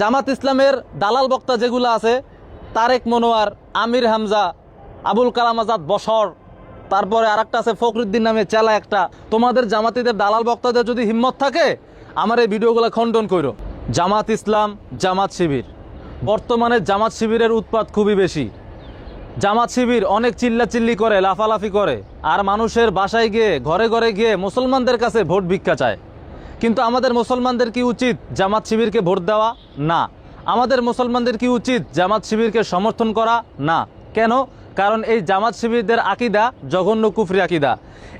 জামাত ইসলামের দালাল বক্তা যেগুলো আছে, তারেক মনোয়ার, আমির হামজা, আবুল কালাম আজাদ বশর, তারপরে আরেকটা আছে ফখরুদ্দিন নামে চেলা একটা। তোমাদের জামাতিদের দালাল বক্তাদের যদি হিম্মত থাকে আমার এই ভিডিওগুলো খণ্ডন করো। জামাত ইসলাম, জামাত শিবির, বর্তমানে জামাত শিবিরের উৎপাত খুবই বেশি। জামাত শিবির অনেক চিল্লাচিল্লি করে, লাফালাফি করে, আর মানুষের বাসায় গিয়ে ঘরে ঘরে গিয়ে মুসলমানদের কাছে ভোট ভিক্ষা চায়। কিন্তু আমাদের মুসলমানদের কি উচিত জামাত শিবিরকে ভোট দেওয়া? না। আমাদের মুসলমানদের কি উচিত জামাত শিবিরকে সমর্থন করা? না। কেন? কারণ এই জামাত শিবিরদের আকিদা জঘন্য কুফরি আকিদা।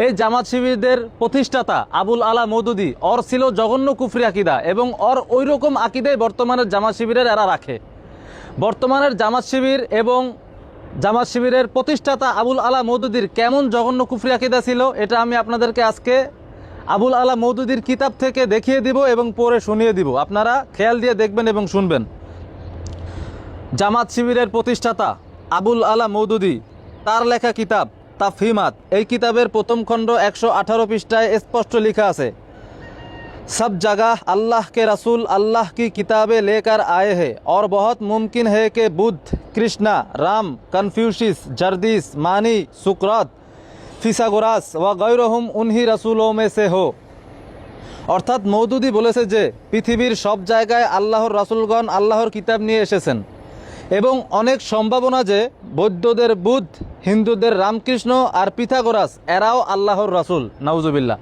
এই জামাত শিবিরদের প্রতিষ্ঠাতা আবুল আলা মওদুদী, ওর ছিল জঘন্য কুফরি আকিদা, এবং ওর ওই রকম আকিদাই বর্তমানের জামাত শিবিরের এরা রাখে। বর্তমানের জামাত শিবির এবং জামাত শিবিরের প্রতিষ্ঠাতা আবুল আলা মওদুদীর কেমন জঘন্য কুফরি আকিদা ছিল এটা আমি আপনাদেরকে আজকে আবুল আলা মওদুদীর কিতাব থেকে দেখিয়ে দিব এবং পড়ে শুনিয়ে দিব। আপনারা খেয়াল দিয়ে দেখবেন এবং শুনবেন। জামাত শিবিরের প্রতিষ্ঠাতা আবুল আলা মওদুদী, তার লেখা কিতাব তাফহিমাত, এই কিতাবের প্রথম খণ্ড 118 পৃষ্ঠায় স্পষ্ট লেখা আছে, सब जगह अल्लाह के रसूल अल्लाह की किताबें लेकर आए हैं और बहुत मुमकिन है कि बुद्ध, कृष्णा, राम, कन्फ्यूशियस, जर्दिस, मानी, सुकरात, फिसागोरास व गैरहुम उन्हीं रसूलों में से हो। অর্থাৎ মওদুদী বলেছে যে পৃথিবীর সব জায়গায় আল্লাহর রাসূলগণ আল্লাহর কিতাব নিয়ে এসেছেন এবং অনেক সম্ভাবনা যে বৌদ্ধদের বুদ্ধ, হিন্দুদের রামকৃষ্ণ আর পিথাগোরাস এরাও আল্লাহর রাসূল। নাউজুবিল্লাহ।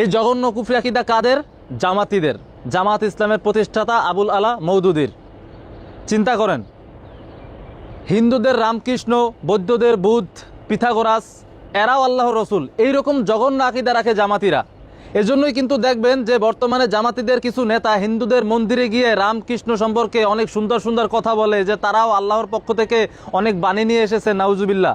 এই জঘন্য কুফরি আকিদা কাদের? জামাতিদের। জামাত ইসলামের প্রতিষ্ঠাতা আবুল আলা মওদুদীর। চিন্তা করেন, হিন্দুদের রামকৃষ্ণ, বৌদ্ধদের বুদ্ধ, পিথাগোরাস এরাও আল্লাহর রসুল, এইরকম জঘন্য আকিদা রাখে জামাতিরা। এজন্যই কিন্তু দেখবেন যে বর্তমানে জামাতিদের কিছু নেতা হিন্দুদের মন্দিরে গিয়ে রামকৃষ্ণ সম্পর্কে অনেক সুন্দর সুন্দর কথা বলে যে তারাও আল্লাহর পক্ষ থেকে অনেক বাণী নিয়ে এসেছে। নাউজুবিল্লাহ।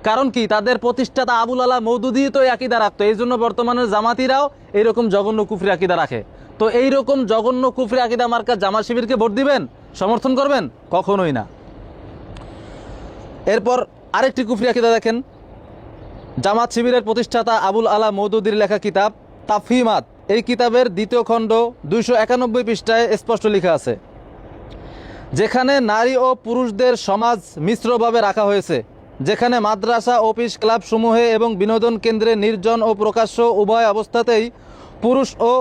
কারণ কি? তাদের প্রতিষ্ঠাতা আবুল আলা মওদুদী তো এই আকিদা রাখতো, এই জন্য বর্তমানের জামাতিরাও এইরকম জঘন্য কুফরি আকিদা রাখে। তো এইরকম জঘন্য কুফরি আকিদা মার্কা জামাত শিবিরকে ভোট দিবেন? সমর্থন করবেন? কখনোই না। এরপর আরেকটি কুফরি আকিদা দেখেন, জামাত শিবিরের প্রতিষ্ঠাতা আবুল আলা মওদুদীর লেখা কিতাব তাফহিমাত, এই কিতাবের দ্বিতীয় খণ্ড 291 পৃষ্ঠায় স্পষ্ট লেখা আছে, যেখানে নারী ও পুরুষদের সমাজ মিশ্রভাবে রাখা হয়েছে, যেখানে মাদ্রাসা, অফিস, ক্লাব সমূহে এবং বিনোদন কেন্দ্রে নির্জন ও প্রকাশ্য উভয় অবস্থাতেই পুরুষ ও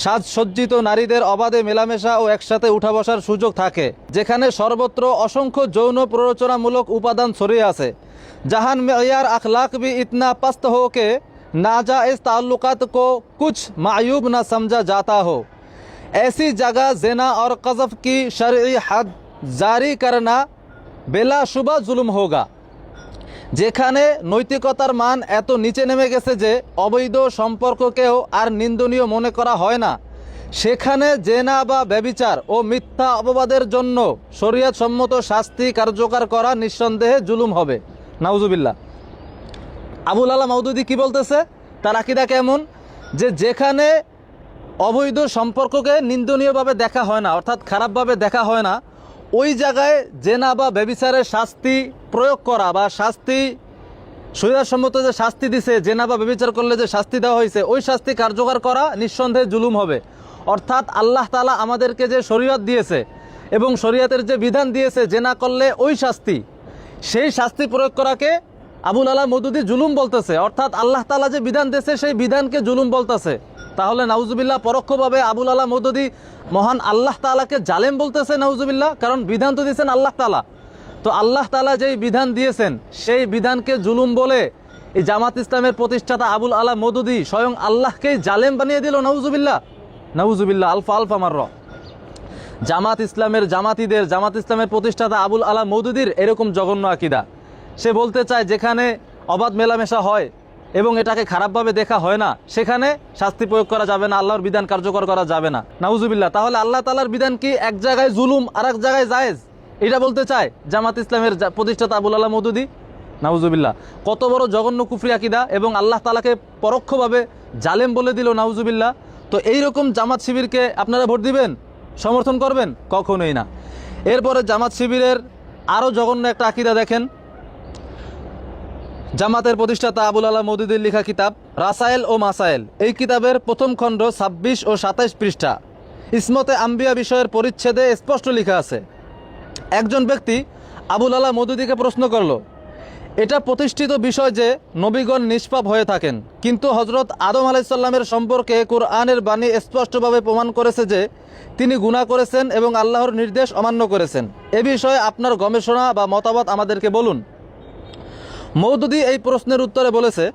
সাজসজ্জিত নারীদের অবাধে মেলামেশা ও একসাথে উঠা বসার সুযোগ থাকে, যেখানে সর্বত্র অসংখ্য যৌন প্ররোচনামূলক উপাদান ছড়িয়ে আছে, जहां मेयार अखलाक भी इतना पस्त हो कि नाजायज़ ताल्लुकात को कुछ मायूब न समझा जाता हो, ऐसी जगह ज़िना और क़ज़फ़ की शरई हद जारी करना बेलाशुबा जुल्म होगा। যেখানে নৈতিকতার মান এত নিচে নেমে গেছে যে অবৈধ সম্পর্ককেও আর নিন্দনীয় মনে করা হয় না, সেখানে জেনা বা ব্যভিচার ও মিথ্যা অপবাদের জন্য শরীয়ত সম্মত শাস্তি কার্যকর করা নিঃসন্দেহে জুলুম হবে। নাউজুবিল্লাহ। আবুল আলা মওদুদী কি বলতেছে? তার আকীদা কেমন? যে যেখানে অবৈধ সম্পর্ককে নিন্দনীয়ভাবে দেখা হয় না, অর্থাৎ খারাপভাবে দেখা হয় না, ওই জায়গায় জেনা বা ব্যভিচারের শাস্তি প্রয়োগ করা বা শাস্তি শরীয়তসম্মত যে শাস্তি দিছে, জেনা বা ব্যভিচার করলে যে শাস্তি দেওয়া হয়েছে, ওই শাস্তি কার্যকর করা নিঃসন্দেহে জুলুম হবে। অর্থাৎ আল্লাহ তাআলা আমাদেরকে যে শরীয়ত দিয়েছে এবং শরীয়তের যে বিধান দিয়েছে জেনা করলে ওই শাস্তি, সেই শাস্তি প্রয়োগ করাকে আবুল আলা মওদুদী জুলুম বলতেছে। অর্থাৎ আল্লাহ তাআলা যে বিধান দিয়েছে সেই বিধানকে জুলুম বলতেছে। তাহলে নাউজুবিল্লাহ পরোক্ষভাবে আবুল আলা মওদুদী মহান আল্লাহ তাআলাকে জালেম বলতেছে। নাউজুবিল্লাহ। কারণ বিধান তো দিয়েছেন আল্লাহ তাআলা, তো আল্লাহ তাআলা যেই বিধান দিয়েছেন সেই বিধানকে জুলুম বলে এই জামাত ইসলামের প্রতিষ্ঠাতা আবুল আলা মওদুদী স্বয়ং আল্লাহকেই জালেম বানিয়ে দিল। নাউজুবিল্লাহ, নাউজুবিল্লাহ, আলফা আলফা মাররা। জামাত ইসলামের জামাতিদের, জামাত ইসলামের প্রতিষ্ঠাতা আবুল আলা মওদুদীর এরকম জঘন্য আকীদা। সে বলতে চায় যেখানে অবাধ মেলামেশা হয় এবং এটাকে খারাপভাবে দেখা হয় না, সেখানে শাস্তি প্রয়োগ করা যাবে না, আল্লাহর বিধান কার্যকর করা যাবে না। নাউজুবিল্লাহ। তাহলে আল্লাহ তাআলার বিধান কি এক জায়গায় জুলুম আর এক জায়গায় জায়েজ? এটা বলতে চায় জামাত ইসলামের প্রতিষ্ঠাতা আবুল আলা মওদুদী। নাউজুবিল্লাহ। কত বড় জঘন্য কুফরি আকীদা, এবং আল্লাহ তাআলাকে পরোক্ষভাবে জালেম বলে দিল। নাউজুবিল্লাহ। তো এইরকম জামাত শিবিরকে আপনারা ভোট দিবেন? সমর্থন করবেন? কখনোই না। এরপরে জামাত শিবিরের আরও জঘন্য একটা আকীদা দেখেন, জামাতের প্রতিষ্ঠাতা আবুল আলা মওদুদীর লেখা কিতাব রাসায়েল ও মাসায়েল, এই কিতাবের প্রথম খণ্ড 26 ও 27 পৃষ্ঠা। ইসমতে আম্বিয়া বিষয়ের পরিচ্ছেদে স্পষ্ট লেখা আছে। একজন ব্যক্তি আবুল আলা মওদুদীকে প্রশ্ন করল, এটা প্রতিষ্ঠিত বিষয় যে নবীগণ নিষ্পাপ হয়ে থাকেন, কিন্তু হজরত আদম আলাইসাল্লামের সম্পর্কে কোরআনের বাণী স্পষ্টভাবে প্রমাণ করেছে যে তিনি গুনাহ করেছেন এবং আল্লাহর নির্দেশ অমান্য করেছেন। এ বিষয়ে আপনার গবেষণা বা মতামত আমাদেরকে বলুন। মওদুদী এই প্রশ্নের উত্তরে বলেছে,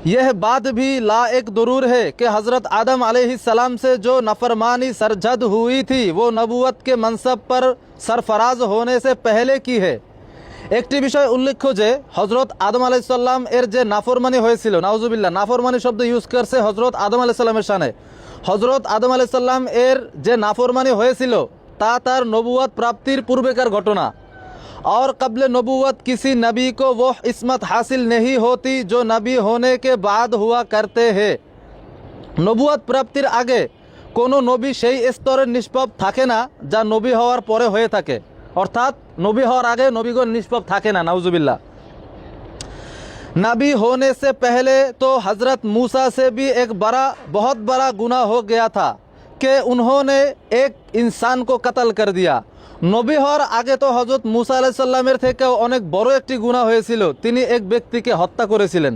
यह बात भी लाएक ज़रूर है कि हज़रत आदम अलैहिस्सलाम से जो नफरमानी सरजद हुई थी वो नबूवत के मनसब पर सरफराज होने से पहले की है। একটি বিষয় উল্লেখ্য যে হজরত আদম আলাইসাল্লাম এর যে নাফরমানি হয়েছিল, নাউজুবিল্লাহ, নাফরমানি শব্দ ইউজ করছে হজরত আদম আলাইসাল্লামের শানে। হজরত আদম আলাইসাল্লাম এর যে নাফরমানি হয়েছিল তা তার নবুয়ত প্রাপ্তির পূর্বেকার ঘটনা। और कब्ल नबूवत किसी नबी को वो इस्मत हासिल नहीं होती जो नबी होने के बाद हुआ करते हैं। নবুয়ত প্রাপ্তির আগে কোনো নবী সেই স্তরের নিষ্পাপ থাকে না যা নবী হওয়ার পরে হয়ে থাকে। অর্থাৎ নবী হওয়ার আগে নবীগণ নিষ্পাপ থাকে না, নাউজুবিল্লাহ। नबी होने से पहले तो हज़रत मूसा से भी एक बहुत बड़ा गुनाह हो गया था कि उन्होंने एक इंसान को कत्ल कर दिया। নবী হওয়ার আগে তো হজরত মুসা আলাইহিস সালামের থেকেও অনেক বড় একটি গুনাহ হয়েছিল, তিনি এক ব্যক্তিকে হত্যা করেছিলেন।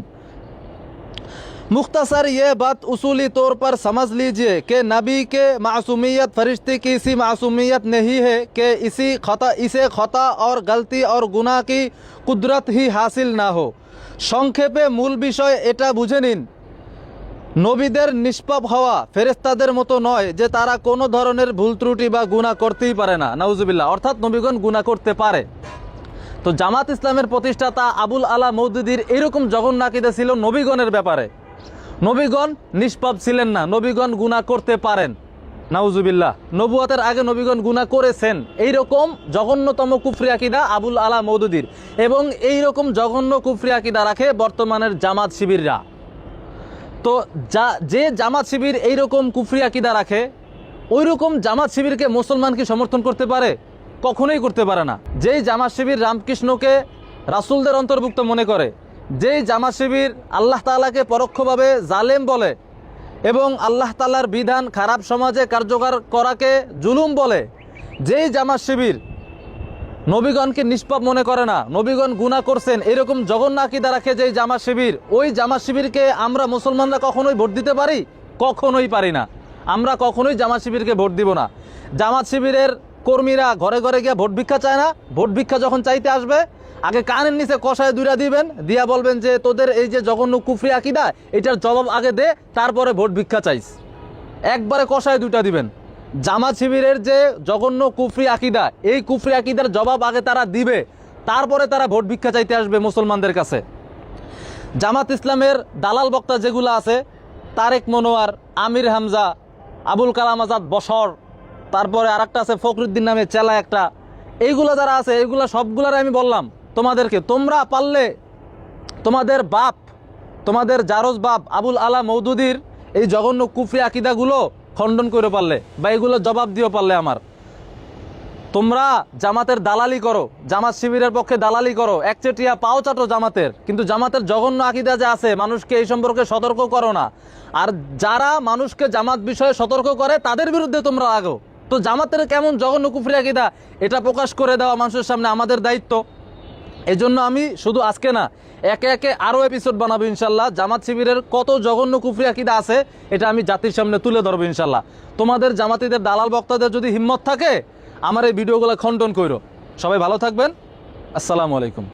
मुख्तसर ये बात उसूली तौर पर समझ लीजिए कि नबी के मासूमियत फरिश्ते की इसी मासूमियत नहीं है कि इसे खता और गलती और गुनाह की कुदरत ही हासिल ना हो। সংক্ষেপে মূল বিষয় এটা বুঝে নিন, নবীদের নিষ্পাপ হওয়া ফেরেশতাদের মতো নয় যে তারা কোনো ধরনের ভুল ত্রুটি বা গুনাহ করতেই পারে না, নাউজুবিল্লাহ। অর্থাৎ নবীগণ গুনাহ করতে পারে। তো জামাত ইসলামের প্রতিষ্ঠাতা আবুল আলা মওদুদীর এরকম জঘন্য আকীদা ছিল নবীগণের ব্যাপারে। নবীগণ নিষ্পাপ ছিলেন না, নবীগণ গুনাহ করতে পারেন, নাউজুবিল্লাহ। নবুয়তের আগে নবীগণ গুনাহ করেছেন, এইরকম জঘন্যতম কুফরি আকীদা আবুল আলা মওদুদীর। এবং এইরকম জঘন্য কুফরি আকীদা রাখে বর্তমানের জামাত শিবিররা। তো যে জামাত শিবির এইরকম কুফরি আকীদা রাখে, ওই রকম জামাত শিবিরকে মুসলমান কি সমর্থন করতে পারে? কখনোই করতে পারে না। যেই জামাত শিবির রামকৃষ্ণকে রাসূলদের অন্তর্ভুক্ত মনে করে, যেই জামাত শিবির আল্লাহ তাআলাকে পরোক্ষভাবে জালেম বলে এবং আল্লাহ তাআলার বিধান খারাপ সমাজে কার্যকর করাকে জুলুম বলে, যেই জামাত শিবির নবীগণকে নিষ্পাপ মনে করে না, নবীগণ গুনাহ করছেন, এরকম জঘন্য আকীদা রাখে যেই জামাত শিবির, ওই জামাত শিবিরকে আমরা মুসলমানরা কখনোই ভোট দিতে পারি? কখনোই পারি না। আমরা কখনোই জামাত শিবিরকে ভোট দিব না। জামাত শিবিরের কর্মীরা ঘরে ঘরে গিয়ে ভোট ভিক্ষা চায় না। ভোট ভিক্ষা যখন চাইতে আসবে, আগে কানের নিচে কষায় দুইটা দিবেন, দিয়া বলবেন যে তোদের এই যে জঘন্য কুফরি আকীদা, এটার জবাব আগে দে, তারপরে ভোট ভিক্ষা চাইস। একবারে কষায় দুইটা দিবেন। জামাত শিবিরের যে জঘন্য কুফরি আকীদা, এই কুফরি আকীদার জবাব আগে তারা দিবে, তারপরে তারা ভোট ভিক্ষা চাইতে আসবে মুসলমানদের কাছে। জামাত ইসলামের দালাল বক্তা যেগুলো আছে, তারেক মনোয়ার, আমির হামজা, আবুল কালাম আজাদ বশর, তারপরে আরেকটা আছে ফখরুদ্দিন নামে চেলা একটা, এইগুলো যারা আছে, এইগুলো সবগুলার আমি বললাম তোমাদেরকে, তোমরা পারলে তোমাদের বাপ, তোমাদের জারজ বাপ আবুল আলা মওদুদীর এই জঘন্য কুফরি আকীদাগুলো খণ্ডন করে পারলে বা এগুলো জবাব দিও পারলে, আমার তোমরা জামাতের দালালি করো, জামাত শিবিরের পক্ষে দালালি করো, একচেটিয়া পাও চাটো জামাতের, কিন্তু জামাতের জঘন্য আকীদা যে আছে মানুষকে এই সম্পর্কে সতর্ক করো না। আর যারা মানুষকে জামাত বিষয়ে সতর্ক করে তাদের বিরুদ্ধে তোমরা আগো। তো জামাতের কেমন জঘন্য কুফরি আকীদা এটা প্রকাশ করে দেওয়া মানুষের সামনে আমাদের দায়িত্ব। এজন্য আমি শুধু আজকে না, একে একে আরও এপিসোড বানাবো ইনশাল্লাহ। জামাত শিবিরের কত জঘন্য কুফরি আকীদা আছে এটা আমি জাতির সামনে তুলে ধরবো ইনশাল্লাহ। তোমাদের জামাতিদের দালাল বক্তাদের যদি হিম্মত থাকে আমার এই ভিডিওগুলো খণ্ডন করো। সবাই ভালো থাকবেন, আসসালামু আলাইকুম।